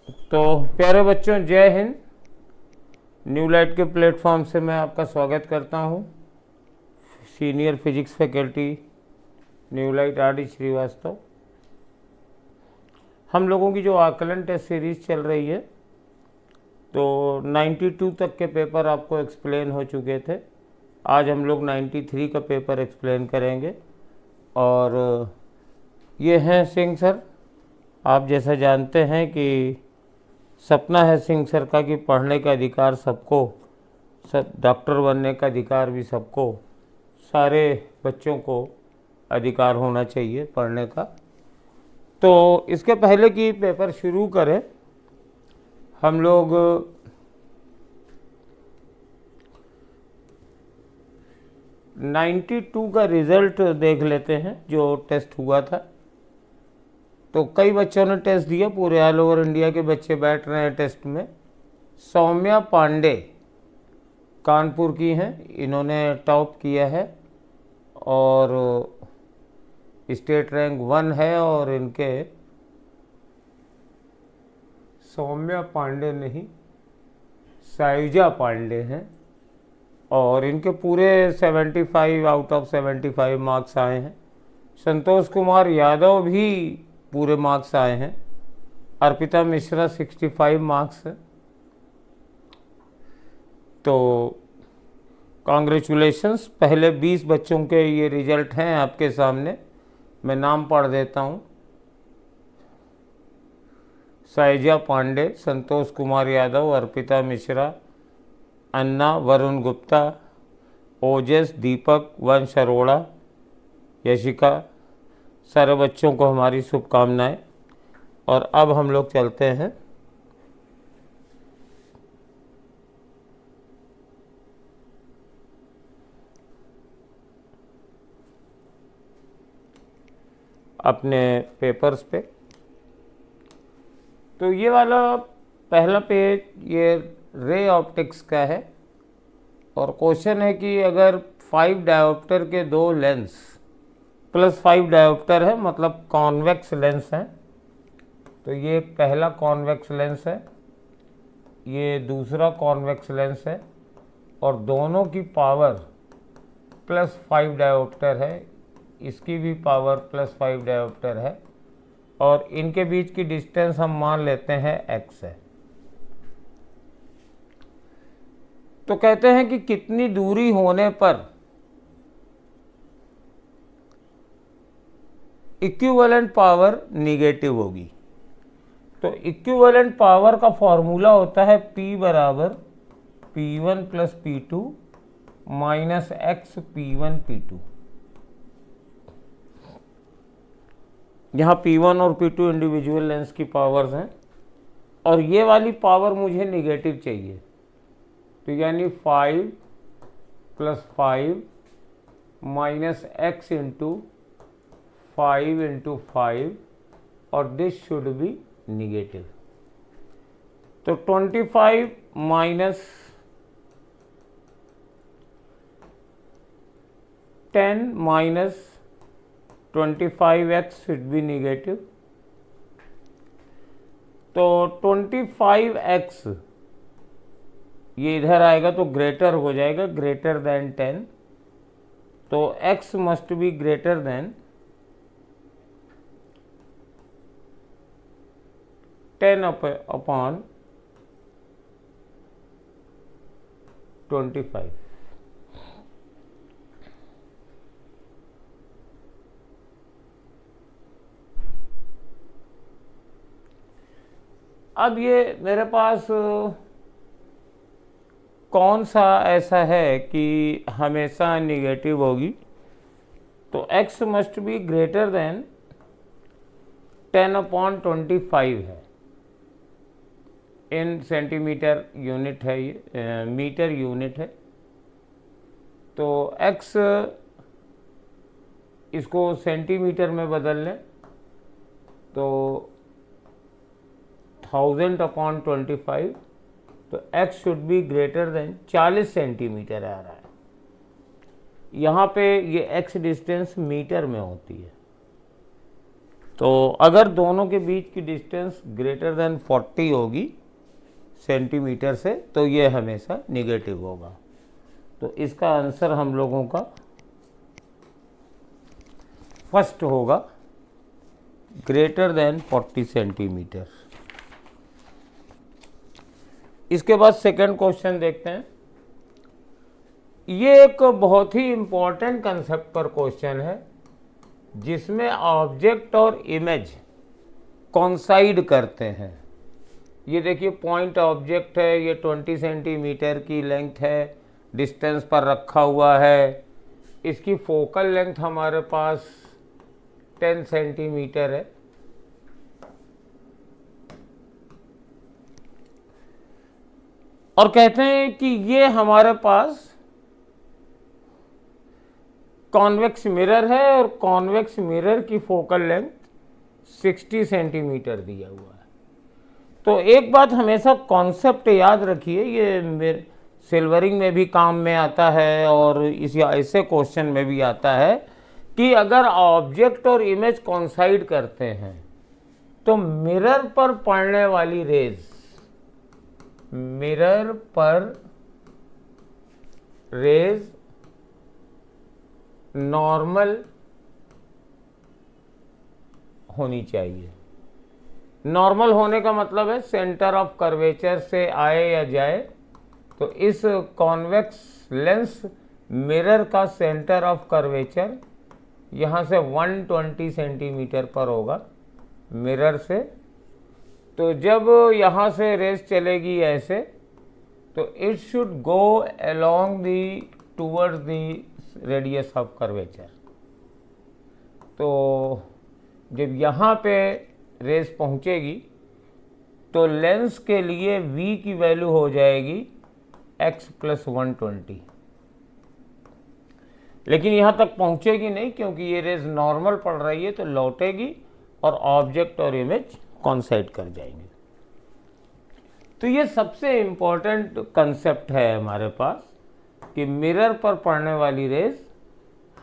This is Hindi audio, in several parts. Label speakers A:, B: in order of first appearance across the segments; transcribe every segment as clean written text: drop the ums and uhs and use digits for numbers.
A: तो प्यारे बच्चों, जय हिंद। न्यू लाइट के प्लेटफॉर्म से मैं आपका स्वागत करता हूं। Senior physics faculty new light R D. Srivastava. हम लोगों की जो आकलन टेस्ट सीरीज चल रही है, तो 92 तक के पेपर आपको एक्सप्लेन हो चुके थे। आज हम लोग 93 का पेपर एक्सप्लेन करेंगे। और ये हैं सिंह सर। आप जैसा जानते हैं कि सपना है सिंह सर का कि पढ़ने का अधिकार सबको, सब डॉक्टर बनने का अधिकार भी सबको, सारे बच्चों को अधिकार होना चाहिए पढ़ने का। तो इसके पहले कि पेपर शुरू करें, हम लोग 92 का रिज़ल्ट देख लेते हैं जो टेस्ट हुआ था। तो कई बच्चों ने टेस्ट दिया, पूरे ऑल ओवर इंडिया के बच्चे बैठ रहे हैं टेस्ट में। सौम्या पांडे कानपुर की हैं, इन्होंने टॉप किया है और स्टेट रैंक 1 है। और इनके सौम्या पांडे नहीं, सायुजा पांडे हैं, और इनके पूरे 75 आउट ऑफ 75 मार्क्स आए हैं। संतोष कुमार यादव भी पूरे मार्क्स आए हैं। अर्पिता मिश्रा 65 मार्क्स है। तो कॉन्ग्रेचुलेशंस। पहले 20 बच्चों के ये रिजल्ट हैं आपके सामने, मैं नाम पढ़ देता हूँ। सायुजा पांडे, संतोष कुमार यादव, अर्पिता मिश्रा, अन्ना, वरुण गुप्ता, ओजस, दीपक, वंश अरोड़ा, यशिका, सारे बच्चों को हमारी शुभकामनाएं। और अब हम लोग चलते हैं अपने पेपर्स पे। तो ये वाला पहला पेज ये रे ऑप्टिक्स का है, और क्वेश्चन है कि अगर 5 डायोप्टर के 2 लेंस प्लस 5 डायोप्टर है, मतलब कॉन्वेक्स लेंस है। तो ये पहला कॉन्वेक्स लेंस है, ये दूसरा कॉन्वेक्स लेंस है, और दोनों की पावर प्लस 5 डायोप्टर है, इसकी भी पावर प्लस 5 डायोप्टर है, और इनके बीच की डिस्टेंस हम मान लेते हैं x है। तो कहते हैं कि कितनी दूरी होने पर इक्विवेलेंट पावर निगेटिव होगी। तो इक्विवेलेंट पावर का फॉर्मूला होता है P बराबर P1 plus P2 minus x P1 P2। यहाँ P1 और P2 इंडिविजुअल लेंस की पावर्स हैं, और ये वाली पावर मुझे निगेटिव चाहिए। तो यानी 5 plus 5 minus x into 5 into 5, और दिस शुड बी निगेटिव। तो 25 minus 10 minus 25x should be negative. तो 25x ये इधर आएगा तो ग्रेटर हो जाएगा, ग्रेटर देन 10। तो x must be greater then 10 upon 25। अब ये मेरे पास कौन सा ऐसा है कि हमेशा निगेटिव होगी। तो x must be greater then 10 upon 25 है। इन सेंटीमीटर यूनिट है, ये मीटर यूनिट है। तो x इसको सेंटीमीटर में बदल लें तो 1000 अपॉन 25। तो x should be greater than 40 centimetre आ रहा है। यहाँ पे ये x डिस्टेंस मीटर में होती है। तो अगर दोनों के बीच की डिस्टेंस ग्रेटर देन 40 होगी सेंटीमीटर से तो ये हमेशा निगेटिव होगा। तो इसका आंसर हम लोगों का फर्स्ट होगा, ग्रेटर देन 40 सेंटीमीटर। इसके बाद सेकंड क्वेश्चन देखते हैं। ये एक बहुत ही इम्पोर्टेंट कंसेप्ट पर क्वेश्चन है जिसमें ऑब्जेक्ट और इमेज कॉन्साइड करते हैं। ये देखिए पॉइंट ऑब्जेक्ट है, ये 20 सेंटीमीटर की लेंथ है, डिस्टेंस पर रखा हुआ है। इसकी फोकल लेंथ हमारे पास 10 सेंटीमीटर है। और कहते हैं कि ये हमारे पास कॉन्वेक्स मिरर है और कॉन्वेक्स मिरर की फोकल लेंथ 60 सेंटीमीटर दिया हुआ है। तो एक बात हमेशा कॉन्सेप्ट याद रखिए, ये मेरे सिल्वरिंग में भी काम में आता है और इस ऐसे क्वेश्चन में भी आता है कि अगर ऑब्जेक्ट और इमेज कॉन्साइड करते हैं तो मिरर पर पड़ने वाली रेज, मिरर पर रेज नॉर्मल होनी चाहिए। नॉर्मल होने का मतलब है सेंटर ऑफ कर्वेचर से आए या जाए। तो इस कॉन्वेक्स लेंस मिरर का सेंटर ऑफ कर्वेचर यहाँ से 120 सेंटीमीटर पर होगा मिरर से। तो जब यहाँ से रेस चलेगी ऐसे तो it should go along the towards the radius of curvature. तो जब यहाँ पे रेस पहुँचेगी तो लेंस के लिए v की वैल्यू हो जाएगी x + 120। लेकिन यहाँ तक पहुँचेगी नहीं क्योंकि ये रेस नॉर्मल पड़ रही है, तो लौटेगी और ऑब्जेक्ट और इमेज कॉन्साइड कर जाएंगे। तो ये सबसे इम्पोर्टेंट कंसेप्ट है हमारे पास कि मिरर पर पड़ने वाली रेज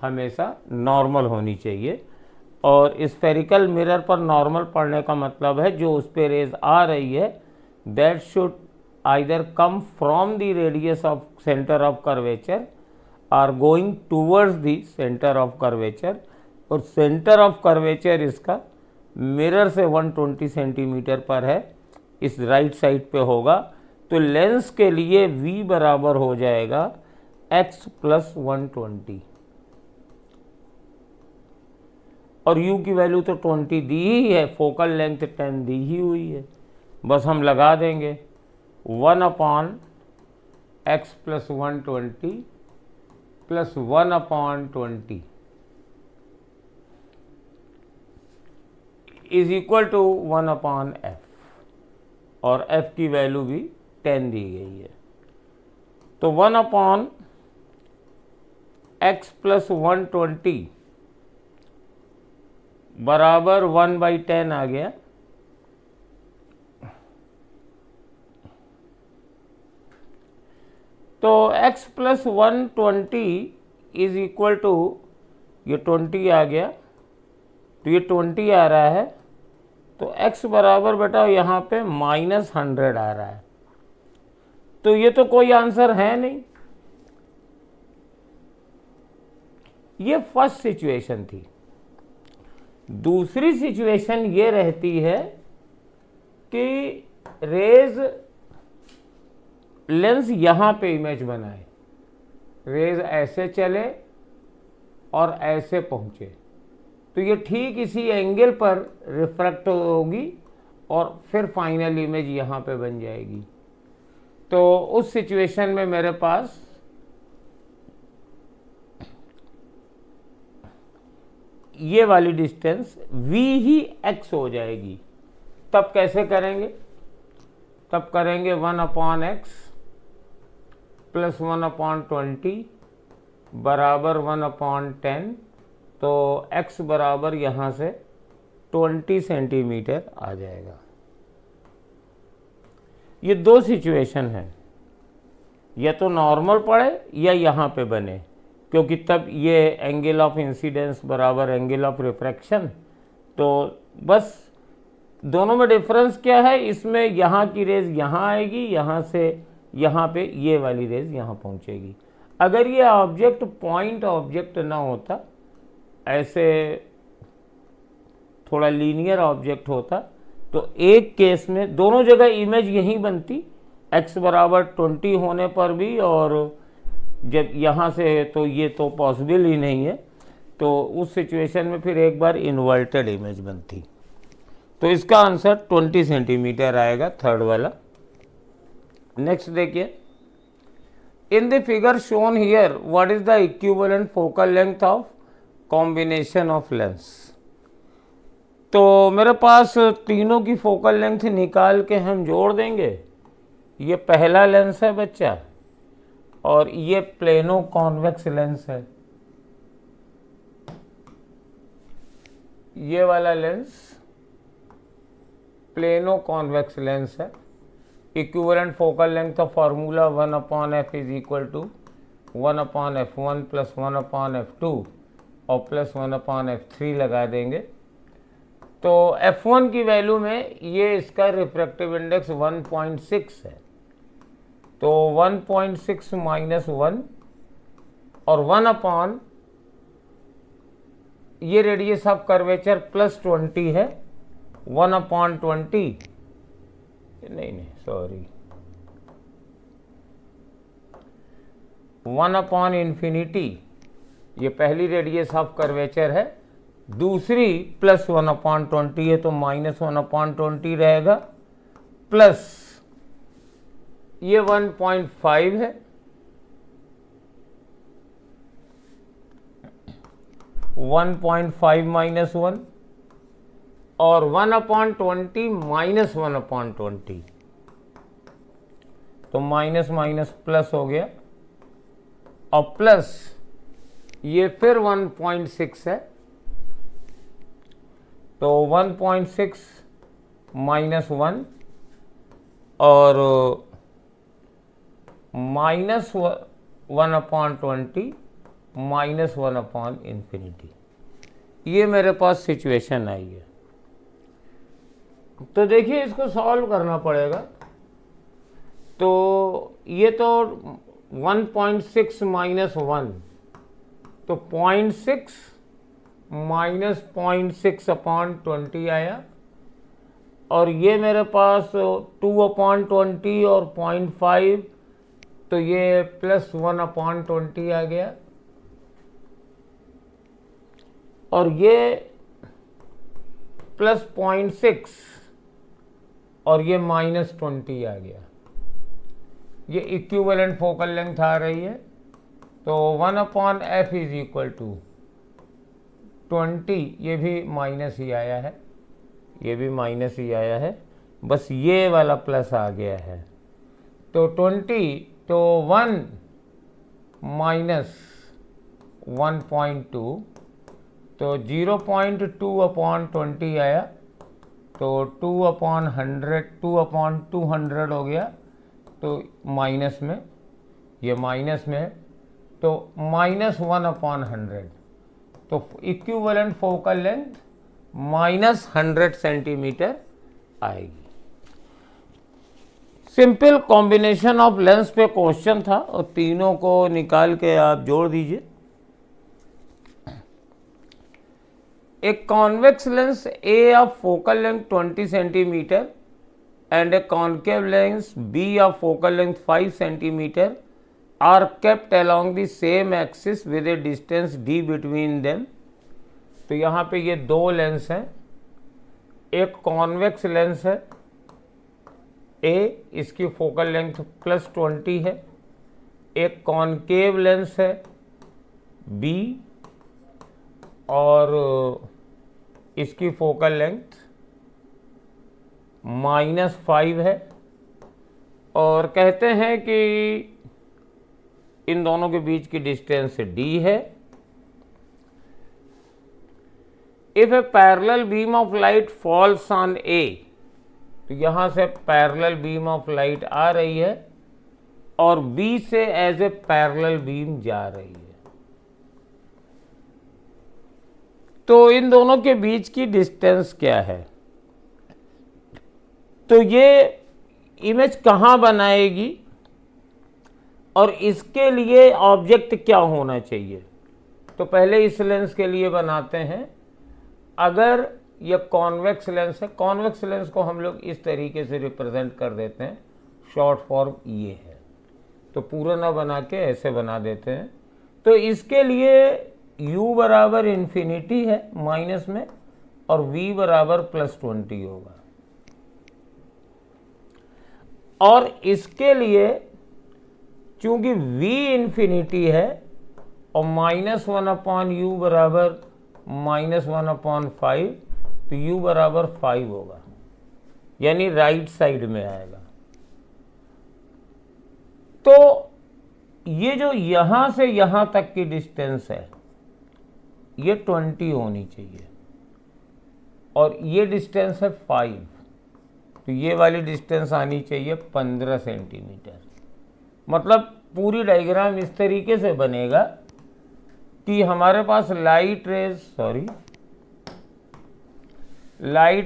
A: हमेशा नॉर्मल होनी चाहिए। और स्फेरिकल मिरर पर नॉर्मल पड़ने का मतलब है जो उस पर रेज आ रही है that should either come from the radius of centre of curvature R going towards the centre of curvature. और सेंटर ऑफ कर्वेचर इसका मिरर से 120 सेंटीमीटर पर है, इस राइट साइड पे होगा। तो लेंस के लिए v बराबर हो जाएगा x + 120 और u की वैल्यू तो 20 दी ही है, फोकल लेंथ 10 दी ही हुई है, बस हम लगा देंगे 1/x + 120 + 1/20 is equal to 1/f और f की वैल्यू भी 10 दी गई है। तो 1/x + 120 बराबर 1/10 आ गया। तो x + 120 इज इक्वल टू ये 20 आ गया, तो ये 20 आ रहा है। तो x बराबर बेटा यहाँ पे -100 आ रहा है। तो ये तो कोई आंसर है नहीं। ये फर्स्ट सिचुएशन थी। दूसरी सिचुएशन ये रहती है कि रेज लेंस यहाँ पे इमेज बनाए, रेज ऐसे चले और ऐसे पहुँचे, तो ये ठीक इसी एंगल पर रिफ्रैक्ट होगी और फिर फाइनल इमेज यहाँ पे बन जाएगी। तो उस सिचुएशन में मेरे पास ये वाली डिस्टेंस v ही x हो जाएगी। तब कैसे करेंगे? तब करेंगे 1/x + 1/20 बराबर 1/10। तो x बराबर यहाँ से 20 सेंटीमीटर आ जाएगा। ये दो सिचुएशन है, या तो नॉर्मल पड़े या यहाँ पे बने, क्योंकि तब ये एंगल ऑफ इंसिडेंस बराबर एंगल ऑफ रिफ्रैक्शन, तो बस दोनों में डिफरेंस क्या है, इसमें यहाँ की रेज यहाँ आएगी, यहाँ से यहाँ पे ये वाली रेज यहाँ पहुँचेगी। अगर ये ऑब्जेक्ट पॉइंट ऑब्जेक्ट ना होता, ऐसे थोड़ा लीनियर ऑब्जेक्ट होता, तो एक केस में दोनों जगह इमेज यहीं बनती, x बराबर 20 होने पर भी, और जब यहाँ से तो ये तो पॉसिबल ही नहीं है, तो उस सिचुएशन में फिर एक बार इन्वर्टेड इमेज बनती। तो इसका आंसर 20 सेंटीमीटर आएगा, थर्ड वाला। नेक्स्ट देखिए, in the figure shown here what is the equivalent focal length of combination of lens. तो मेरे पास तीनों की फोकल लेंथ निकाल के हम जोड़ देंगे। ये पहला लेंस है बच्चा, और ये प्लेनो कॉन्वेक्स लेंस है। ये वाला लेंस प्लेनो कॉन्वेक्स लेंस है। इक्विवेलेंट फोकल लेंथ का formula 1/f is equal to 1/f1 plus 1/f2 और प्लस 1/f3 लगा देंगे। तो f1 की वैल्यू में ये इसका रिफ्रैक्टिव इंडेक्स 1.6 है, तो 1.6 माइनस 1 और 1 ये रेडियस ऑफ कर्वेचर प्लस 20 है, 1/20 नहीं सॉरी 1/इंफिनिटी, ये पहली रेडियस ऑफ कर्वेचर है, दूसरी प्लस 1/20 है, तो माइनस 1/20 रहेगा, प्लस ये 1.5 है, 1.5 माइनस 1 और 1/20 माइनस 1/20, तो माइनस माइनस प्लस हो गया, और प्लस ये फिर 1.6 है, तो 1.6 माइनस 1 और माइनस 1/20 माइनस 1/इंफिनिटी। ये मेरे पास सिचुएशन आई है। तो देखिए इसको सॉल्व करना पड़ेगा। तो ये तो 1.6 माइनस 1, तो 0.6 माइनस 0.6/20 आया, और ये मेरे पास 2/20 और 0.5, तो ये प्लस 1/20 आ गया, और ये प्लस 0.6 और ये माइनस 20 आ गया। ये इक्विवेलेंट फोकल लेंथ आ रही है, तो 1/f इज इक्वल टू 20, ये भी माइनस ही आया है, ये भी माइनस ही आया है, बस ये वाला प्लस आ गया है, तो 20, तो 1 माइनस 1.2, तो 0.2/20 आया, तो 2/200 हो गया, तो माइनस में, ये माइनस में, तो माइनस 1/100, तो equivalent focal length minus 100 centimetre आएगी। सिंपल कॉम्बिनेशन ऑफ लेंस पे क्वेश्चन था, और तीनों को निकाल के आप जोड़ दीजिए। A convex lens A of focal length 20 centimeter and a concave lens B of focal length 5 centimeter are kept along the same axis with a distance d between them। तो यहाँ पे ये दो लेंस हैं, एक कॉन्वेक्स लेंस है A, इसकी फोकल लेंथ प्लस 20 है, एक कॉन्केव लेंस है B और इसकी फोकल लेंथ -5 है, और कहते हैं कि इन दोनों के बीच की डिस्टेंस d है। If A parallel beam of light falls on A, तो यहाँ से पैरेलल बीम ऑफ लाइट आ रही है और B से एज ए पैरेलल बीम जा रही है। तो इन दोनों के बीच की डिस्टेंस क्या है, तो ये इमेज कहाँ बनाएगी और इसके लिए ऑब्जेक्ट क्या होना चाहिए। तो पहले इस लेंस के लिए बनाते हैं। अगर यह कॉन्वेक्स लेंस है, कॉन्वेक्स लेंस को हम लोग इस तरीके से रिप्रेजेंट कर देते हैं, शॉर्ट फॉर्म ये है। तो पूरा ना बना के ऐसे बना देते हैं। तो इसके लिए u बराबर इन्फिनिटी है माइनस में और v बराबर +20 होगा। और इसके लिए चूंकि v इन्फिनिटी है और -1/u बराबर -1/5, तो u बराबर 5 होगा, यानी राइट साइड में आएगा। तो ये जो यहां से यहां तक की डिस्टेंस है ये 20 होनी चाहिए और ये डिस्टेंस है 5, तो ये वाली डिस्टेंस आनी चाहिए 15 सेंटीमीटर। मतलब पूरी डायग्राम इस तरीके से बनेगा कि हमारे पास लाइट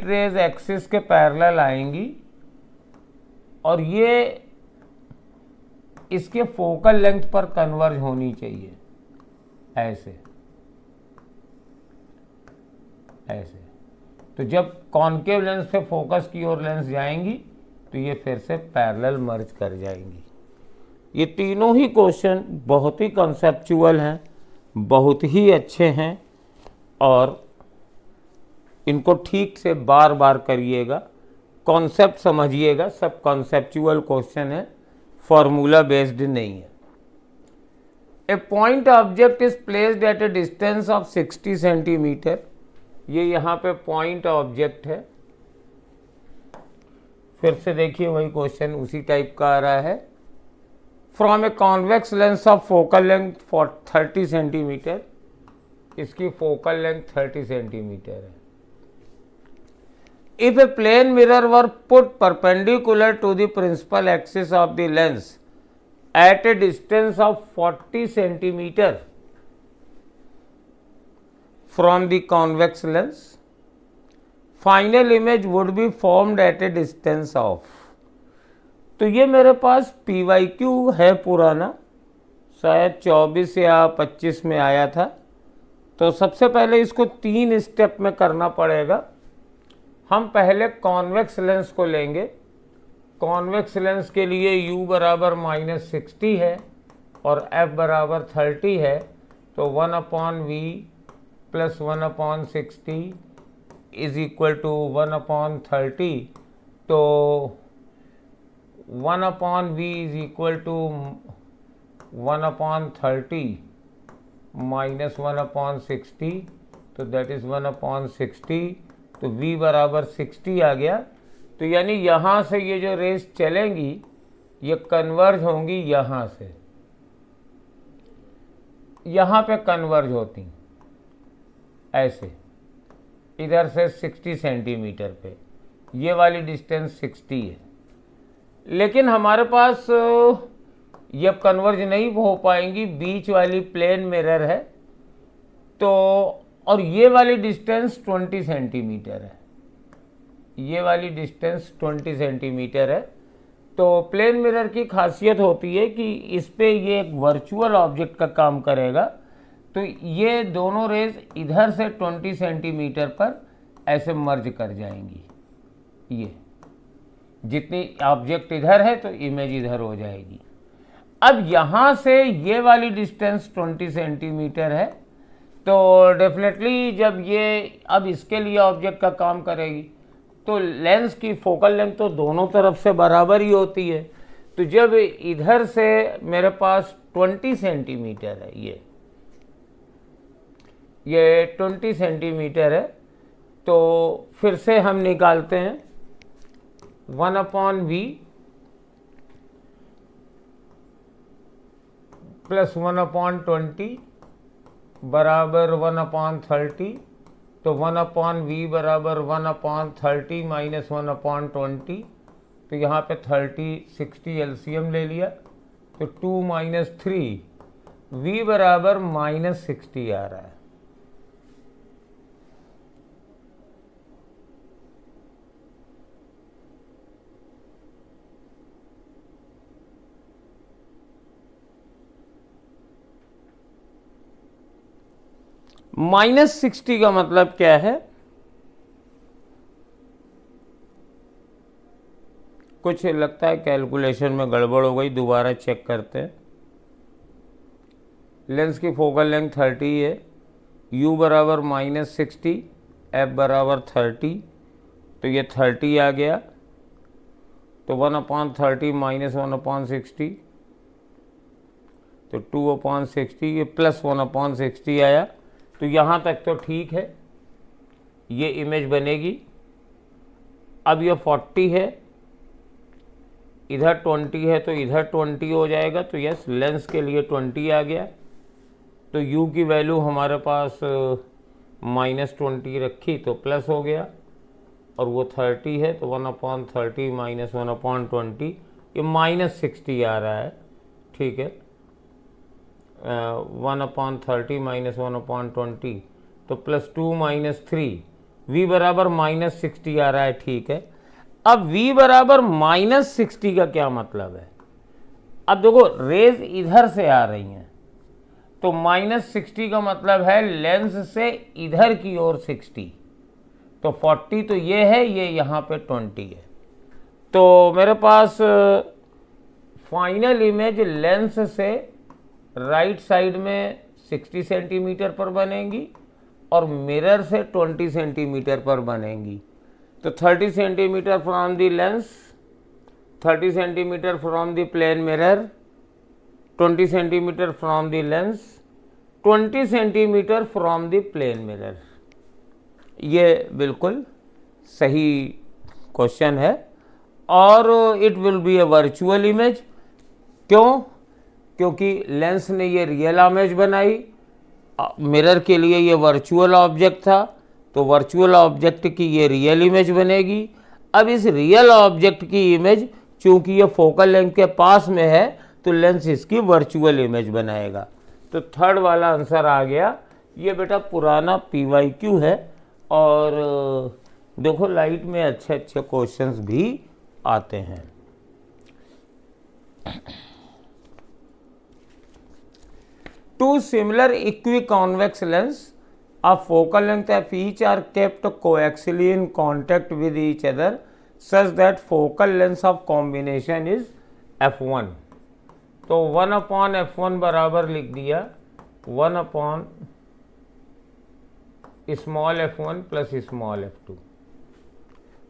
A: रेज एक्सिस के पैरेलल आएंगी और ये इसके फोकल लेंथ पर कन्वर्ज होनी चाहिए, ऐसे। तो जब कॉन्केव लेंस से फोकस की ओर लेंस जाएंगी तो ये फिर से पैरेलल मर्ज कर जाएंगी। ये तीनों ही क्वेश्चन बहुत ही कॉन्सेप्चुअल हैं, बहुत ही अच्छे हैं और इनको ठीक से बार बार करिएगा, कॉन्सेप्ट समझिएगा। सब कॉन्सेप्चुअल क्वेश्चन है, फॉर्मूला बेस्ड नहीं है। A point object is placed at a distance of 60 centimetre. ये यहाँ पे पॉइंट ऑब्जेक्ट है। फिर से देखिए वही क्वेश्चन उसी टाइप का आ रहा है। From A convex lens of focal length 30 centimetre. इसकी फोकल लेंथ 30 सेंटीमीटर है। If a plane mirror were put perpendicular to the principal axis of the lens at a distance of 40 centimeter from the convex lens, final image would be formed at a distance of। तो ये मेरे पास PYQ है पुराना, शायद 24 या 25 में आया था। तो सबसे पहले इसको 3 स्टेप में करना पड़ेगा। हम पहले कॉन्वेक्स लेंस को लेंगे। कॉन्वेक्स लेंस के लिए u बराबर -60 है और f बराबर 30 है, तो 1/v + 1/60 इज इक्वल टू 1/30। तो 1/v is equal to 1/30 minus 1/60, तो दैट इज 1/60। तो v बराबर 60 आ गया। तो यानी यहाँ से ये जो रेस चलेंगी ये कन्वर्ज होंगी, यहाँ से यहाँ पे कन्वर्ज होती ऐसे, इधर से 60 सेंटीमीटर पे। ये वाली डिस्टेंस 60 है, लेकिन हमारे पास ये कन्वर्ज नहीं हो पाएंगी, बीच वाली प्लेन मिरर है। तो और ये वाली डिस्टेंस 20 सेंटीमीटर है, ये वाली डिस्टेंस 20 सेंटीमीटर है। तो प्लेन मिरर की खासियत होती है कि इस पे ये एक वर्चुअल ऑब्जेक्ट का काम करेगा। तो ये दोनों रेज इधर से 20 सेंटीमीटर पर ऐसे मर्ज कर जाएंगी। ये जितनी ऑब्जेक्ट इधर है तो इमेज इधर हो जाएगी। अब यहाँ से ये वाली डिस्टेंस 20 सेंटीमीटर है, तो डेफिनेटली जब ये अब इसके लिए ऑब्जेक्ट का काम करेगी तो लेंस की फोकल लेंथ तो दोनों तरफ से बराबर ही होती है। तो जब इधर से मेरे पास 20 सेंटीमीटर है, ये 20 सेंटीमीटर है, तो फिर से हम निकालते हैं 1/v + 1/20 बराबर 1/30। तो 1/v बराबर 1/30 माइनस 1/20। तो यहाँ पे 30 60 एलसीएम ले लिया, तो 2 - 3 v बराबर -60 आ रहा है। -60 का मतलब क्या है? कुछ लगता है कैलकुलेशन में गड़बड़ हो गई, दोबारा चेक करते हैं। लेंस की फोकल लेंथ 30 है, u बराबर -60, f बराबर 30, तो ये 30 आ गया। तो 1/30 - 1/60, तो 2/60, ये +1/60 आया। तो यहाँ तक तो ठीक है, ये इमेज बनेगी। अब ये 40 है, इधर 20 है, तो इधर 20 हो जाएगा। तो यस, लेंस के लिए 20 आ गया। तो u की वैल्यू हमारे पास -20 रखी तो प्लस हो गया, और वो 30 है, तो 1/30 - 1/20, ये -60 आ रहा है। ठीक है, 1/30 - 1/20, तो +2 - 3, v बराबर -60 आ रहा है। ठीक है, अब v बराबर -60 का क्या मतलब है? अब देखो, रेज इधर से आ रही हैं, तो -60 का मतलब है लेंस से इधर की ओर 60, तो 40 तो ये है, ये यहाँ पे 20 है। तो मेरे पास फाइनल इमेज लेंस से राइट साइड में 60 सेंटीमीटर पर बनेगी और मिरर से 20 सेंटीमीटर पर बनेगी। तो 30 centimetre from the lens, 30 centimetre from the plane mirror, 20 centimetre from the lens, 20 centimetre from the plane mirror. ये बिल्कुल सही क्वेश्चन है, और it will be a virtual image. क्यों? क्योंकि लेंस ने ये रियल इमेज बनाई, मिरर के लिए ये वर्चुअल ऑब्जेक्ट था, तो वर्चुअल ऑब्जेक्ट की ये रियल इमेज बनेगी। अब इस रियल ऑब्जेक्ट की इमेज, चूंकि ये फोकल लेंथ के पास में है, तो लेंस इसकी वर्चुअल इमेज बनाएगा। तो थर्ड वाला आंसर आ गया। ये बेटा पुराना PYQ है, और देखो लाइट में अच्छे अच्छे क्वेश्चंस भी आते हैं। Two similar equiconvex lens of focal length f each are kept coaxially in contact with each other such that focal length of combination is f1। तो 1/f1 बराबर लिख दिया 1/small f1 plus small f2।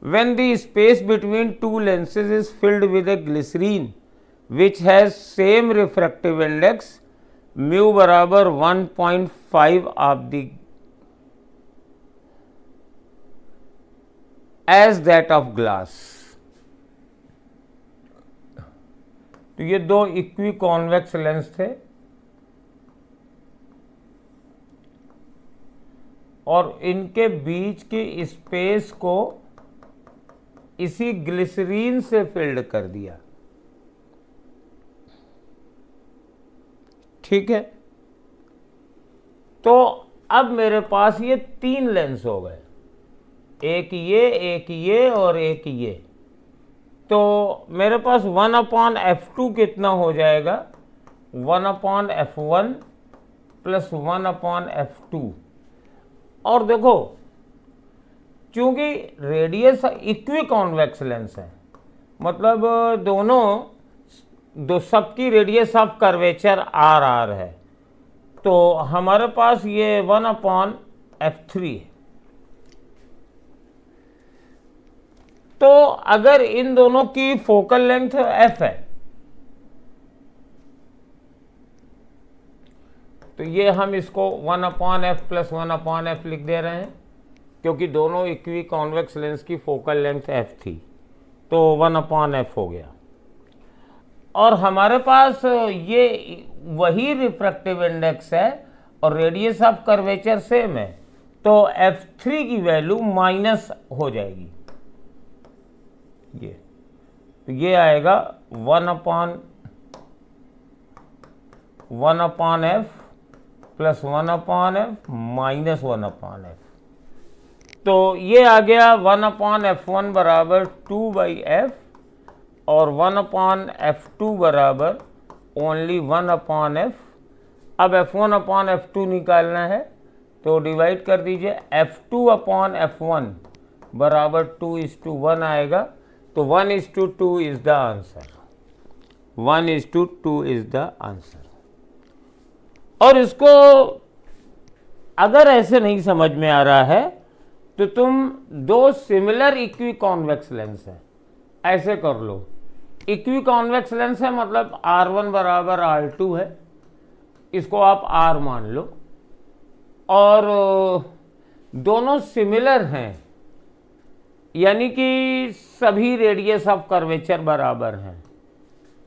A: When the space between two lenses is filled with a glycerine which has same refractive index mu बराबर 1.5 of the as that of glass. तो ये दो इक्वी कॉन्वेक्स लेंस थे, और इनके बीच की स्पेस को इसी ग्लिसरीन से फिल्ड कर दिया। ठीक है, तो अब मेरे पास ये 3 लेंस हो गए, एक ये और एक ये। तो मेरे पास 1/f2 कितना हो जाएगा? 1/f1 plus 1/f2। और देखो, चूंकि रेडियस इक्वी कॉन्वेक्स लेंस है, मतलब दोनों सबकी रेडियस ऑफ कर्वेचर RR है, तो हमारे पास ये 1/f3 है। तो अगर इन दोनों की फोकल लेंथ f है, तो ये हम इसको 1/f प्लस 1/f लिख दे रहे हैं, क्योंकि दोनों इक्वी कॉन्वेक्स लेंस की फोकल लेंथ f थी, तो 1/f हो गया। और हमारे पास ये वही रिफ्रैक्टिव इंडेक्स है और रेडियस ऑफ कर्वेचर सेम है, तो f3 की वैल्यू माइनस हो जाएगी। तो ये आएगा 1/f plus 1/f minus 1/f। तो ये आ गया 1/f1 बराबर 2/f और 1/f2 बराबर ओनली 1/f। अब f1/f2 निकालना है, तो डिवाइड कर दीजिए, F2 अपॉन F1 बराबर 2:1 आएगा। तो 1:2 is the answer, 1:2 is the answer. और इसको अगर ऐसे नहीं समझ में आ रहा है तो तुम दो सिमिलर इक्वी कॉन्वेक्स लेंस है ऐसे कर लो। इक्वी कॉन्वेक्स लेंस है मतलब R1 बराबर R2 है, इसको आप R मान लो, और दोनों सिमिलर हैं, यानी कि सभी रेडियस ऑफ कर्वेचर बराबर हैं।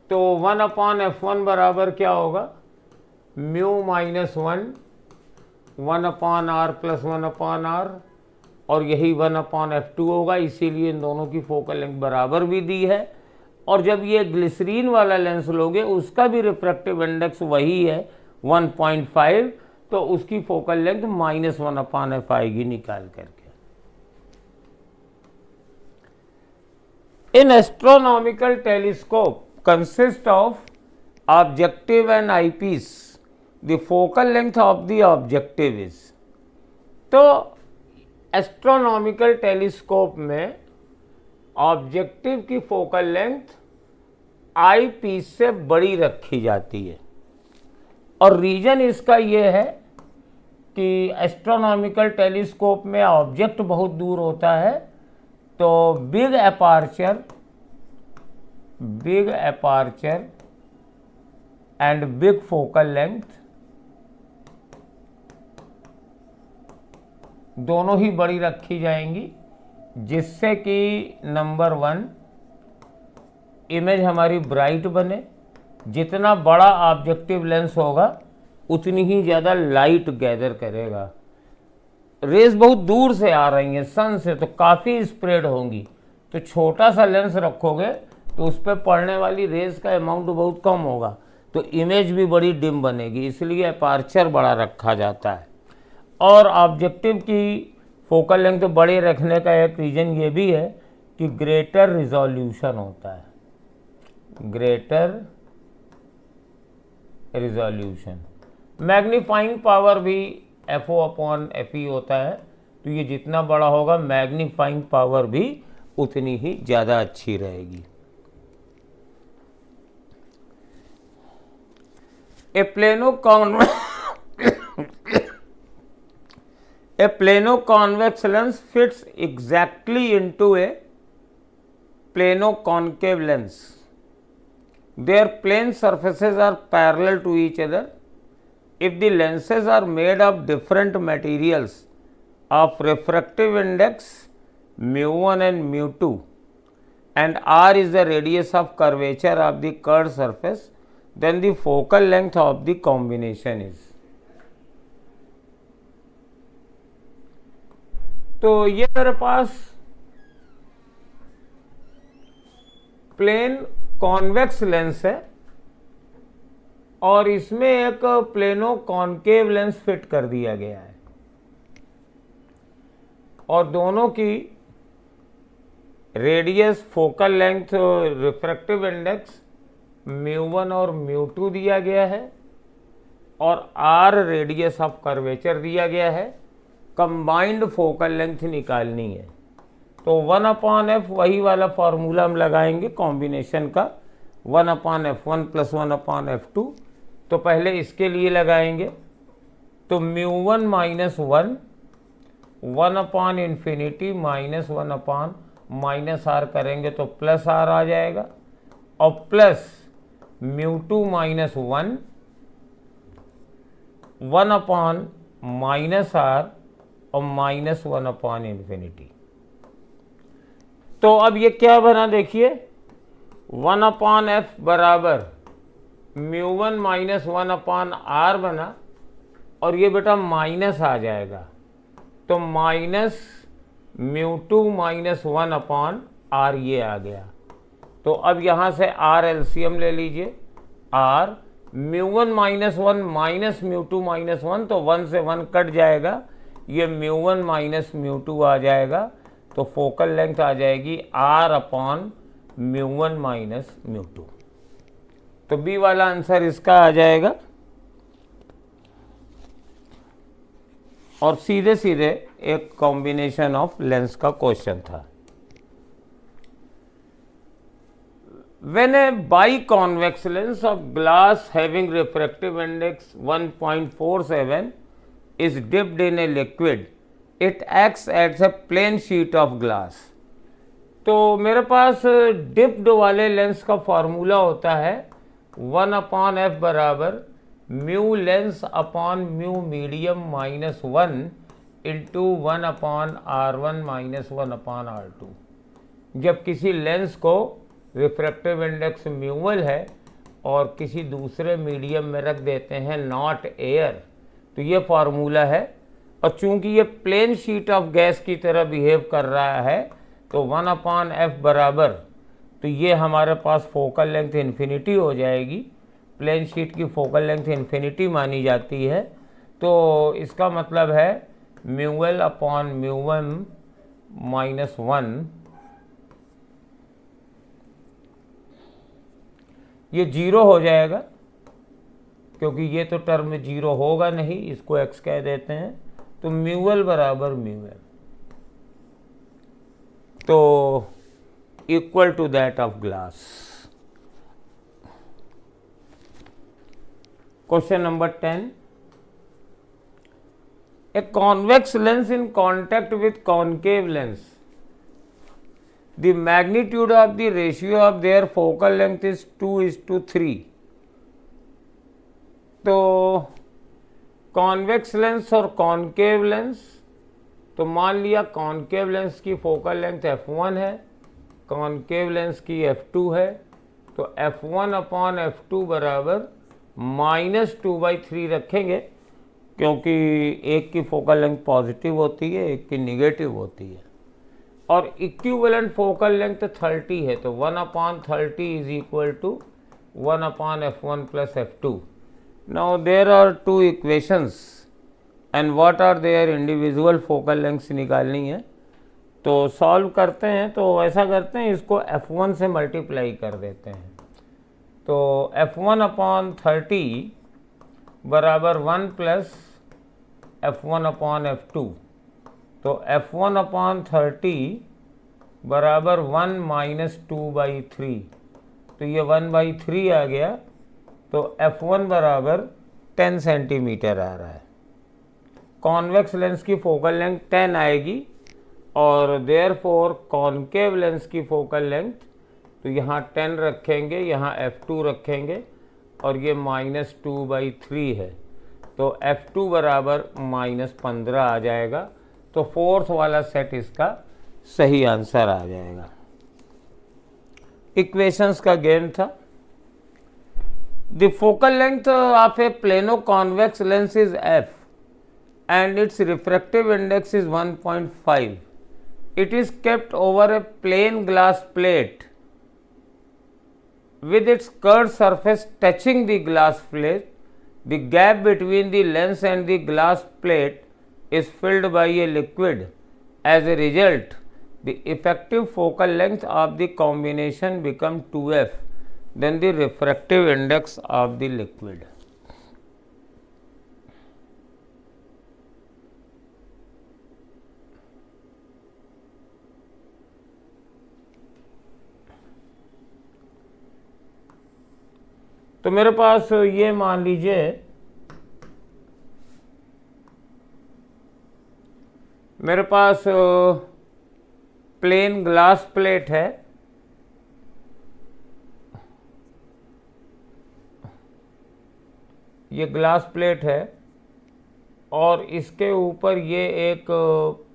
A: तो 1/F1 बराबर क्या होगा, mu minus 1/R plus 1/R, और यही 1/F2 होगा। इसीलिए इन दोनों की फोकल लेंथ बराबर भी दी है। और जब ये ग्लिसरीन वाला लेंस लोगे उसका भी रिफ्रैक्टिव इंडेक्स वही है 1.5, तो उसकी फोकल लेंथ -1/F आएगी निकाल करके। In astronomical telescope consist of objective and eyepiece, the focal length of the objective is. तो एस्ट्रोनॉमिकल टेलीस्कोप में ऑब्जेक्टिव की फोकल लेंथ आई पीस से बड़ी रखी जाती है, और रीजन इसका यह है कि एस्ट्रोनॉमिकल टेलीस्कोप में ऑब्जेक्ट बहुत दूर होता है, तो big aperture and big focal length दोनों ही बड़ी रखी जाएंगी, जिससे कि नंबर 1 इमेज हमारी ब्राइट बने। जितना बड़ा ऑब्जेक्टिव लेंस होगा उतनी ही ज़्यादा लाइट गैदर करेगा। रेस बहुत दूर से आ रही हैं सन से, तो काफ़ी स्प्रेड होंगी, तो छोटा सा लेंस रखोगे तो उस पर पड़ने वाली रेस का अमाउंट बहुत कम होगा, तो इमेज भी बड़ी डिम बनेगी। इसलिए अपर्चर बड़ा रखा जाता है। और ऑब्जेक्टिव की फोकल लेंथ बड़े रखने का एक रीज़न ये भी है कि ग्रेटर रिजोल्यूशन होता है, ग्रेटर रिजोल्यूशन। मैग्नीफाइंग पावर भी FO/FE होता है, तो ये जितना बड़ा होगा मैग्नीफाइंग पावर भी उतनी ही ज़्यादा अच्छी रहेगी। ए plano convex lens fits exactly into a plano concave lens. Their plane surfaces are parallel to each other. If the lenses are made of different materials of refractive index μ1 and μ2, and R is the radius of curvature of the curved surface, then the focal length of the combination is। तो ये मेरे पास प्लेन कॉन्वेक्स लेंस है और इसमें एक प्लेनो कॉनकेव लेंस फिट कर दिया गया है, और दोनों की radius, focal length, refractive index μ1 और μ2 दिया गया है, और R रेडियस ऑफ कर्वेचर दिया गया है। कंबाइंड फोकल लेंथ निकालनी है, तो 1/F वही वाला फॉर्मूला हम लगाएंगे कॉम्बिनेशन का, 1/F1 प्लस 1/F2। तो पहले इसके लिए लगाएंगे, तो μ1 माइनस 1/∞ माइनस 1/-R करेंगे तो प्लस R आ जाएगा, और प्लस μ2 माइनस 1/-R और माइनस 1/∞। तो अब ये क्या बना देखिए, 1/F बराबर μ1 माइनस 1/R बना, और ये बेटा माइनस आ जाएगा, तो माइनस μ2 माइनस 1/R ये आ गया। तो अब यहाँ से R एलसीएम ले लीजिए, R μ1 माइनस 1 माइनस μ2 माइनस 1, तो 1 से 1 कट जाएगा, ये μ1 माइनस μ2 आ जाएगा, तो फोकल लेंथ आ जाएगी R/μ1 माइनस μ2। तो बी वाला आंसर इसका आ जाएगा। और सीधे सीधे एक कॉम्बिनेशन ऑफ लेंस का क्वेश्चन था। When a biconvex lens of glass having refractive index 1.47 is dipped in a liquid, it acts as a plain sheet of glass। तो मेरे पास डिप्ड वाले लेंस का फॉर्मूला होता है 1/f बराबर mu lens upon mu medium minus 1 into 1/r1 minus 1/r2। जब किसी लेंस को रिफ्रैक्टिव इंडेक्स म्यूअल है और किसी दूसरे मीडियम में रख देते हैं नॉट एयर, तो ये फार्मूला है। और चूंकि ये प्लेन शीट ऑफ गैस की तरह बिहेव कर रहा है तो 1/f बराबर, तो ये हमारे पास फोकल लेंथ इन्फिनिटी हो जाएगी। प्लेन शीट की फोकल लेंथ इन्फिनिटी मानी जाती है, तो इसका मतलब है म्यूएल अपॉन म्यूएम माइनस 1, ये 0 हो जाएगा क्योंकि ये तो टर्म 0 होगा नहीं, इसको x कह देते हैं। तो म्यूएल बराबर म्यूएम, तो equal to that of glass. Question number 10, a convex lens in contact with concave lens, the magnitude of the ratio of their focal length is 2:3। तो कॉन्वेक्स लेंस और कॉन्केव लेंस, तो मान लिया कॉन्केव लेंस की फोकल लेंथ f1 है, कॉन्केव लेंस की f2 है, तो f1 अपॉन f2 बराबर -2/3 रखेंगे क्योंकि एक की फोकल लेंथ पॉजिटिव होती है, एक की निगेटिव होती है। और इक्विवेलेंट फोकल लेंथ 30 है, तो 1/30 is equal to 1/f1 plus f2। Now there are 2 equations and what are their individual focal lengths निकालनी है। तो सॉल्व करते हैं, तो ऐसा करते हैं, इसको f1 से मल्टीप्लाई कर देते हैं। तो f1/30 बराबर 1 प्लस f1/f2, तो f1/30 बराबर 1 माइनस 2/3, तो ये 1/3 आ गया। तो f1 बराबर 10 सेंटीमीटर आ रहा है। कॉन्वेक्स लेंस की फोकल लेंथ 10 आएगी और देयरफॉर कॉन्केव लेंस की फोकल लेंथ, तो यहाँ 10 रखेंगे, यहाँ f2 रखेंगे और ये -2/3 है, तो f2 बराबर -15 आ जाएगा। तो फोर्थ वाला सेट इसका सही आंसर आ जाएगा। इक्वेशंस का गेम था। The focal length of A plano convex lens is f and its refractive index is 1.5. It is kept over a plain glass plate with its curved surface touching the glass plate. The gap between the lens and the glass plate is filled by a liquid. As a result, the effective focal length of the combination becomes 2f than the refractive index of the liquid. तो मेरे पास ये मान लीजिए मेरे पास प्लेन ग्लास प्लेट है, ये ग्लास प्लेट है और इसके ऊपर ये एक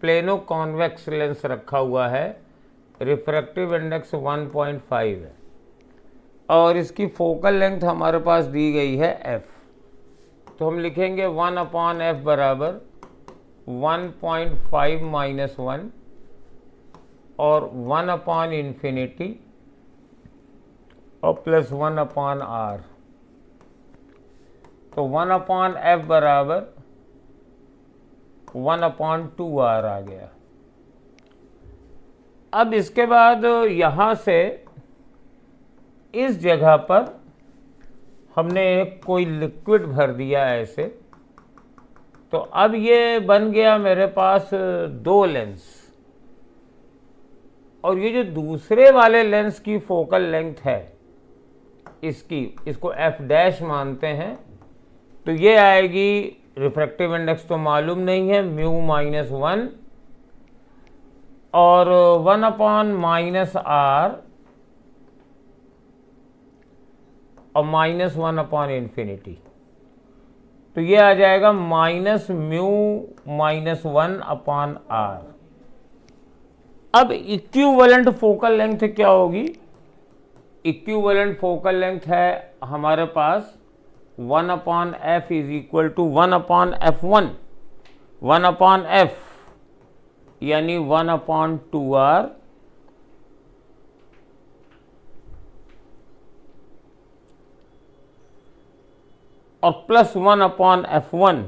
A: प्लेनो कॉन्वेक्स लेंस रखा हुआ है, रिफ्रैक्टिव इंडेक्स 1.5 है और इसकी फोकल लेंथ हमारे पास दी गई है f। तो हम लिखेंगे 1/f बराबर 1.5 माइनस 1 और 1/∞ और प्लस 1/r। तो 1/f बराबर 1/2r आ गया। अब इसके बाद यहाँ से इस जगह पर हमने कोई लिक्विड भर दिया ऐसे, तो अब ये बन गया मेरे पास दो लेंस, और ये जो दूसरे वाले लेंस की फोकल लेंथ है इसको एफ डैश मानते हैं, तो ये आएगी, रिफ्रैक्टिव इंडेक्स तो मालूम नहीं है, म्यू माइनस 1 और 1 अपॉन माइनस आर और माइनस 1 अपॉन इन्फिनिटी, तो ये आ जाएगा minus mu minus 1 upon R. अब इक्विवेलेंट फोकल लेंथ क्या होगी? इक्विवेलेंट फोकल लेंथ है हमारे पास 1 upon F is equal to 1 upon F1, 1 upon F यानी 1 अपॉन 2R और प्लस 1 अपॉन F1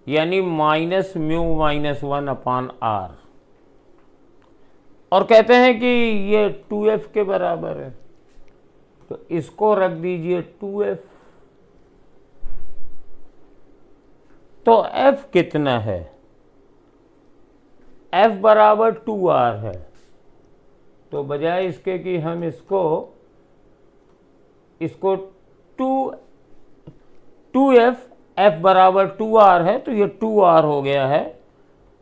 A: यानी minus mu minus 1 upon R, और कहते हैं कि ये 2F के बराबर है, तो इसको रख दीजिए 2F। तो F कितना है? F बराबर 2R है, तो बजाय इसके कि हम इसको 2F, F बराबर 2R है, तो ये 2R हो गया है।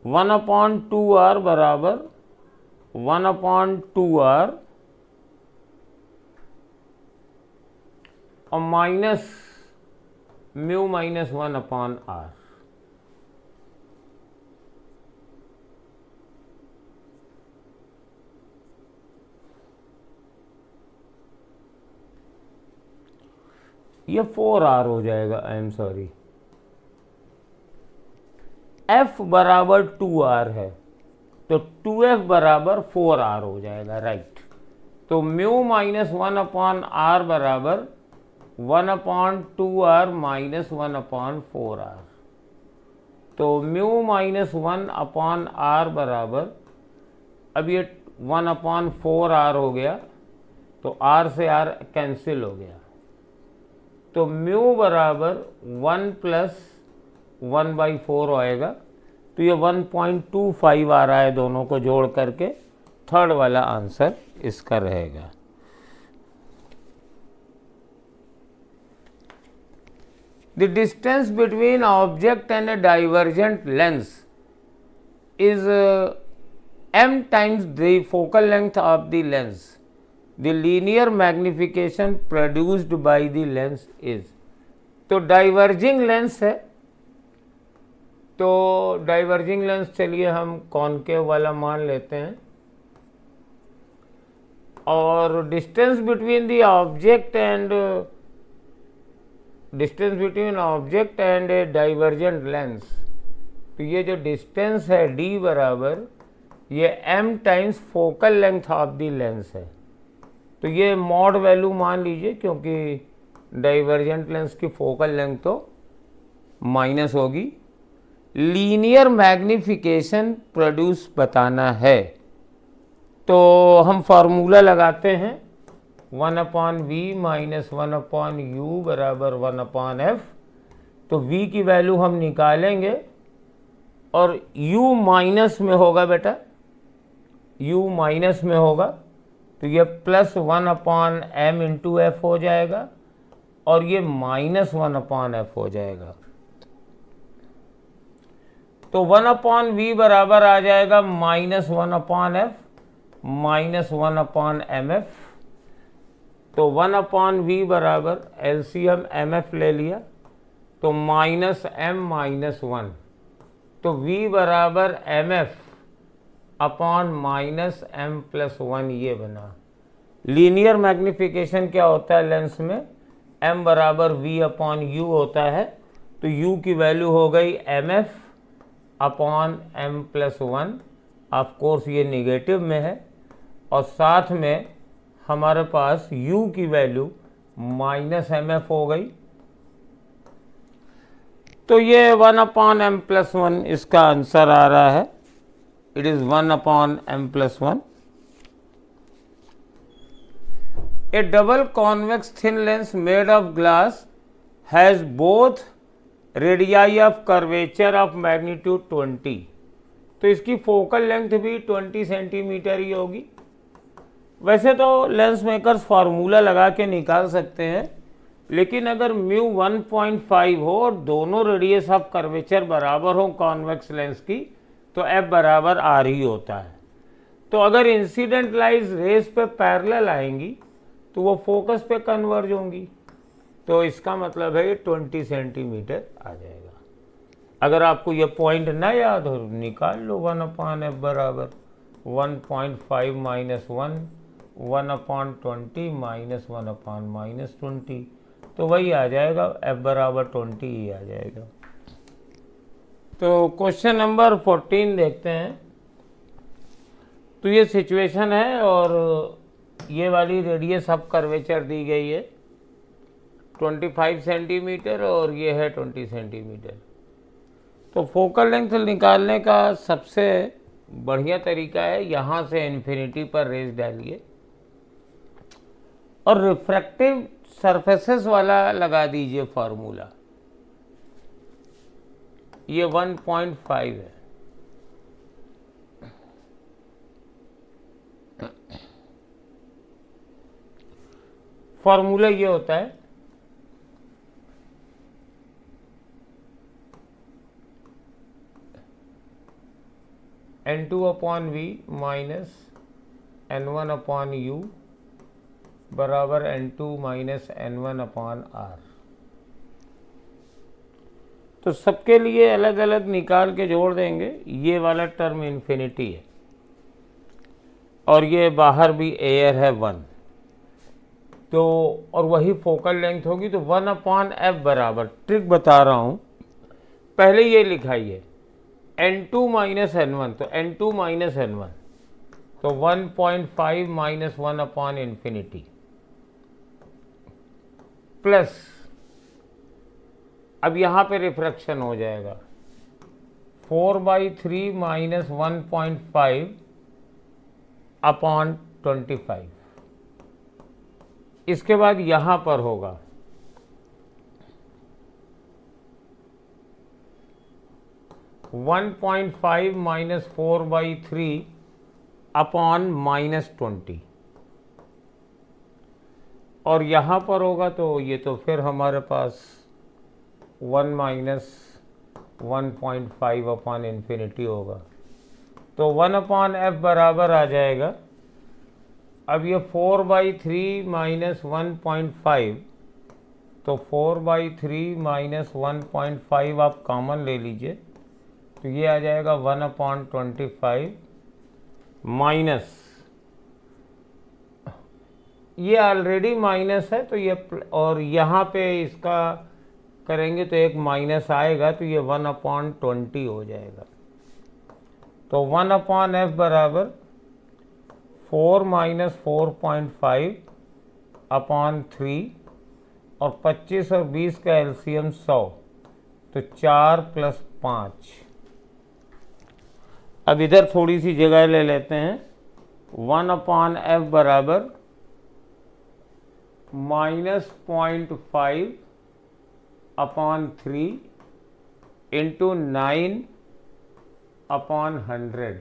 A: 1 अपॉन 2R बराबर 1 अपॉन 2R और minus mu minus 1 upon R. ये 4R हो जाएगा, आई एम सॉरी, F बराबर 2R है, तो 2F बराबर 4R हो जाएगा, राइट। तो म्यू माइनस 1 अपॉन आर बराबर 1 upon 2R minus 1 upon 4R। तो म्यू माइनस 1 अपॉन आर बराबर, अब ये 1 अपॉन 4R हो गया, तो R से R कैंसिल हो गया, तो म्यू बराबर 1 प्लस 1/4 आएगा, तो ये 1.25 आ रहा है दोनों को जोड़ करके। थर्ड वाला आंसर इसका रहेगा। The distance between object and a divergent lens is m times the focal length of the lens. The linear magnification produced by the lens is, तो डाइवर्जिंग लेंस है, तो डाइवर्जिंग लेंस चलिए हम कॉनकेव वाला मान लेते हैं, और distance between the object and a divergent lens, तो ये जो डिस्टेंस है d बराबर ये m times focal length of the lens है, तो ये मॉड वैल्यू मान लीजिए, क्योंकि डाइवर्जेंट लेंस की फोकल लेंथ तो माइनस होगी। लीनियर मैग्निफिकेशन प्रोड्यूस बताना है, तो हम फार्मूला लगाते हैं 1 upon V minus 1 upon U बराबर 1 अपॉन एफ। तो v की वैल्यू हम निकालेंगे और u माइनस में होगा बेटा, u माइनस में होगा, तो ये plus 1 upon m into F हो जाएगा और ये माइनस 1 अपॉन एफ हो जाएगा। तो 1 अपॉन वी बराबर आ जाएगा minus 1 upon F minus 1 upon M F. तो 1 अपॉन वी बराबर एलसीएम एम एफ ले लिया, तो माइनस एम माइनस 1, तो v बराबर M F upon minus M plus 1 ये बना। लीनियर मैग्निफिकेशन क्या होता है लेंस में? m बराबर v अपॉन u होता है, तो u की वैल्यू हो गई M F upon M plus 1। Of course ये निगेटिव में है, और साथ में हमारे पास u की वैल्यू माइनस एम एफ हो गई, तो ये 1 अपॉन एम प्लस 1 इसका आंसर आ रहा है। It is 1 upon M plus 1। A double convex thin lens made of glass has both radii of curvature of magnitude 20, तो इसकी फोकल लेंथ भी 20 सेंटीमीटर ही होगी। वैसे तो लेंस मेकर्स फार्मूला लगा के निकाल सकते हैं, लेकिन अगर म्यू 1.5 हो और दोनों रेडियस ऑफ कर्वेचर बराबर हो कॉन्वेक्स लेंस की, तो एफ बराबर आर ही होता है। तो अगर इंसिडेंट लाइज रेस पे पैरेलल आएंगी तो वो फोकस पे कन्वर्ज होंगी, तो इसका मतलब है कि 20 सेंटीमीटर आ जाएगा। अगर आपको ये पॉइंट ना याद हो, निकाल लो 1/f बराबर 1.5 माइनस 1/20 माइनस 1/-20, तो वही आ जाएगा, f बराबर 20 ही आ जाएगा। तो क्वेश्चन नंबर 14 देखते हैं। तो ये सिचुएशन है और ये वाली रेडियस ऑफ कर्वेचर दी गई है 25 सेंटीमीटर और ये है 20 सेंटीमीटर। तो फोकल लेंथ निकालने का सबसे बढ़िया तरीका है, यहाँ से इन्फिनिटी पर रेज डालिए और रिफ्रैक्टिव सरफेसेस वाला लगा दीजिए फार्मूला। ये 1.5 है। फार्मूला ये होता है N2/V माइनस N1/U बराबर N2 माइनस N1/R। तो सबके लिए अलग अलग निकाल के जोड़ देंगे। ये वाला टर्म इन्फिनिटी है और ये बाहर भी एयर है 1, तो और वही फोकल लेंथ होगी, तो 1/f बराबर, ट्रिक बता रहा हूँ, पहले ये लिखाइए N2 माइनस N1, तो N2 माइनस N1, तो 1.5 माइनस 1/∞ प्लस, अब यहाँ पे रिफ्रैक्शन हो जाएगा 4/3 माइनस 1.5/25। इसके बाद यहाँ पर होगा 1.5 माइनस 4/3/-20, और यहाँ पर होगा तो ये तो फिर हमारे पास 1 माइनस 1.5/∞ होगा, तो 1/f बराबर आ जाएगा। अब ये 4/3 माइनस 1.5, तो 4/3 माइनस 1.5 आप कॉमन ले लीजिए, तो ये आ जाएगा 1/25 माइनस, ये ऑलरेडी माइनस है तो ये, और यहाँ पे इसका करेंगे तो एक माइनस आएगा, तो ये 1/20 हो जाएगा। तो 1/f बराबर 4 माइनस 4.5/3, और 25 और 20 का एलसीएम 100, तो 4 + 5। अब इधर थोड़ी सी जगह ले लेते हैं। 1/f बराबर -0.5/3 इंटू 9/100,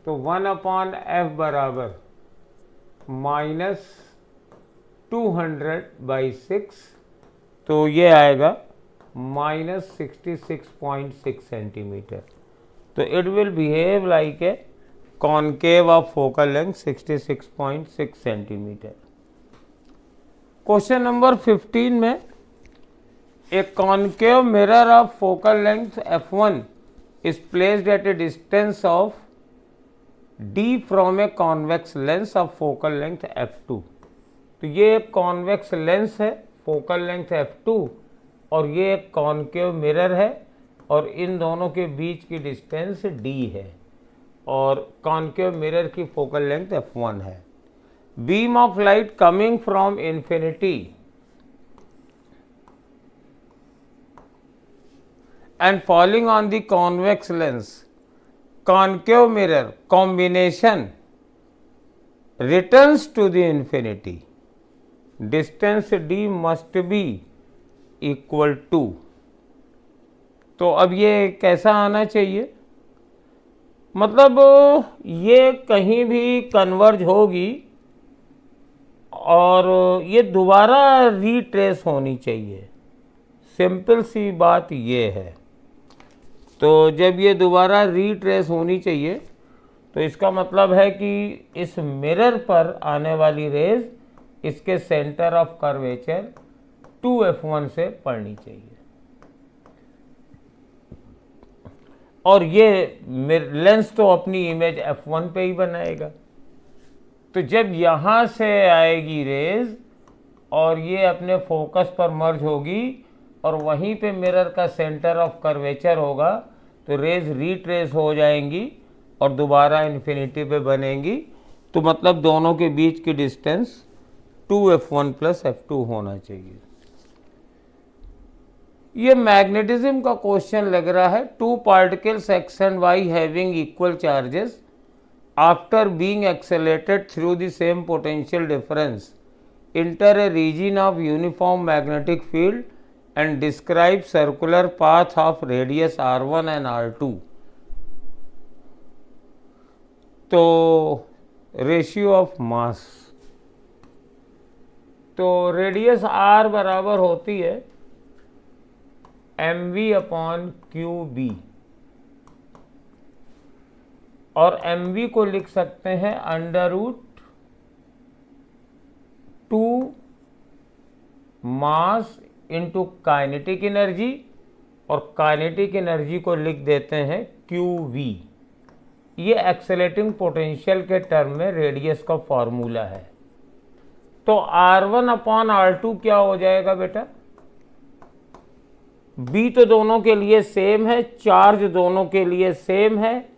A: तो 1/f बराबर -200/6, तो ये आएगा -66.6 सेंटीमीटर। तो it will behave like a concave of focal length 66.6 centimetre. Question number 15 में, ए concave mirror of focal length f1 is placed at a distance of d from a convex lens of focal length f2। तो ये एक कॉन्वेक्स लेंस है, फोकल लेंथ f2, और ये एक कॉनकेव मिरर है, और इन दोनों के बीच की डिस्टेंस d है, और कॉनकेव मिरर की फोकल लेंथ f1 है। Beam of light coming from infinity and falling on the convex lens concave mirror combination returns to the infinity, distance d must be equal to, तो अब ये कैसा आना चाहिए, मतलब ये कहीं भी कन्वर्ज होगी और ये दोबारा रीट्रेस होनी चाहिए, सिंपल सी बात ये है। तो जब ये दोबारा रीट्रेस होनी चाहिए तो इसका मतलब है कि इस मिरर पर आने वाली रेज इसके सेंटर ऑफ कर्वेचर 2f1 से पड़नी चाहिए, और ये लेंस तो अपनी इमेज f1 पे ही बनाएगा। तो जब यहाँ से आएगी रेज और ये अपने फोकस पर मर्ज होगी और वहीं पे मिरर का सेंटर ऑफ कर्वेचर होगा, तो रेज रीट्रेस हो जाएंगी और दोबारा इन्फिनिटी पे बनेंगी। तो मतलब दोनों के बीच की डिस्टेंस 2f1 + f2 होना चाहिए। ये मैग्नेटिज्म का क्वेश्चन लग रहा है। 2 particles x and y having equal charges after being accelerated through the same potential difference enter a region of uniform magnetic field and describe circular path of radius r1 and r2। तो रेशियो ऑफ मास, तो रेडियस r बराबर होती है mv/qb, और mv को लिख सकते हैं √2 मास इंटू काइनेटिक एनर्जी, और काइनेटिक एनर्जी को लिख देते हैं qv। ये एक्सेलेरेटिंग पोटेंशियल के टर्म में रेडियस का फॉर्मूला है। तो r1/r2 क्या हो जाएगा बेटा, b तो दोनों के लिए सेम है, चार्ज दोनों के लिए सेम है,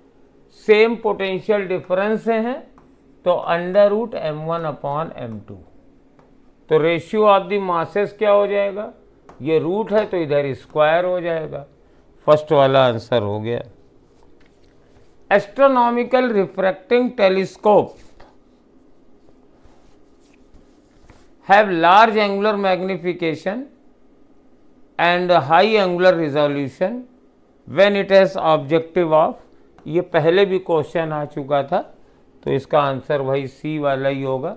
A: सेम पोटेंशियल डिफरेंस है, तो √m1/m2। तो रेशियो ऑफ द मासेस क्या हो जाएगा, ये रूट है तो इधर स्क्वायर हो जाएगा। फर्स्ट वाला आंसर हो गया। Astronomical refracting telescope have large angular magnification and high angular resolution when it has objective of, ये पहले भी क्वेश्चन आ चुका था, तो इसका आंसर भाई सी वाला ही होगा।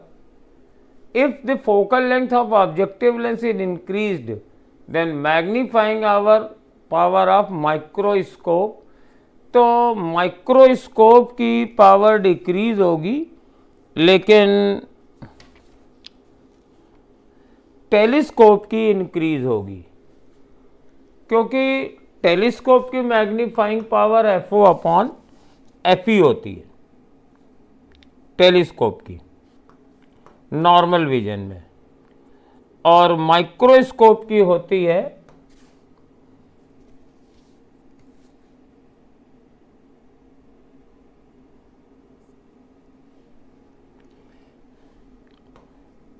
A: If the focal length of objective lens is increased, then magnifying our power of microscope, तो माइक्रोस्कोप की पावर डिक्रीज होगी, लेकिन टेलीस्कोप की इंक्रीज होगी, क्योंकि टेलीस्कोप की मैग्नीफाइंग पावर FO/FE होती है टेलीस्कोप की नॉर्मल विजन में, और माइक्रोस्कोप की होती है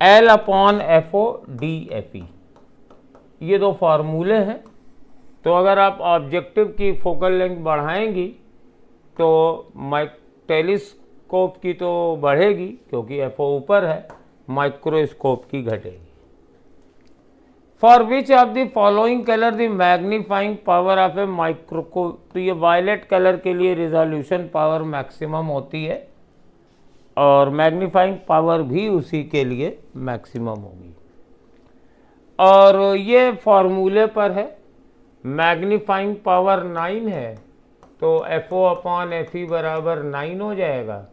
A: L/FO/DFE। ये दो फार्मूले हैं। तो अगर आप ऑब्जेक्टिव की फोकल लेंथ बढ़ाएंगी तो टेलीस्कोप की तो बढ़ेगी क्योंकि FO ऊपर है, माइक्रोस्कोप की घटेगी। For which of the following colour the magnifying power of a microscope, तो ये वायलेट कलर के लिए रिजोल्यूशन पावर मैक्सिमम होती है और मैग्नीफाइंग पावर भी उसी के लिए मैक्सिमम होगी, और ये फॉर्मूले पर है। मैग्नीफाइंग पावर 9 है तो FO/FE बराबर 9 हो जाएगा,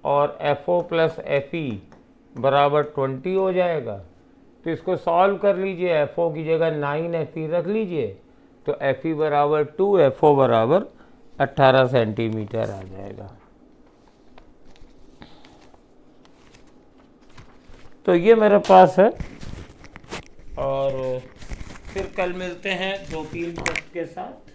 A: और FO + FE बराबर 20 हो जाएगा। तो इसको सॉल्व कर लीजिए, FO की जगह 9 FE रख लीजिए, तो FE बराबर 2, FO बराबर 18 सेंटीमीटर आ जाएगा। तो ये मेरे पास है, और फिर कल मिलते हैं 2-3 प्रश्न के साथ।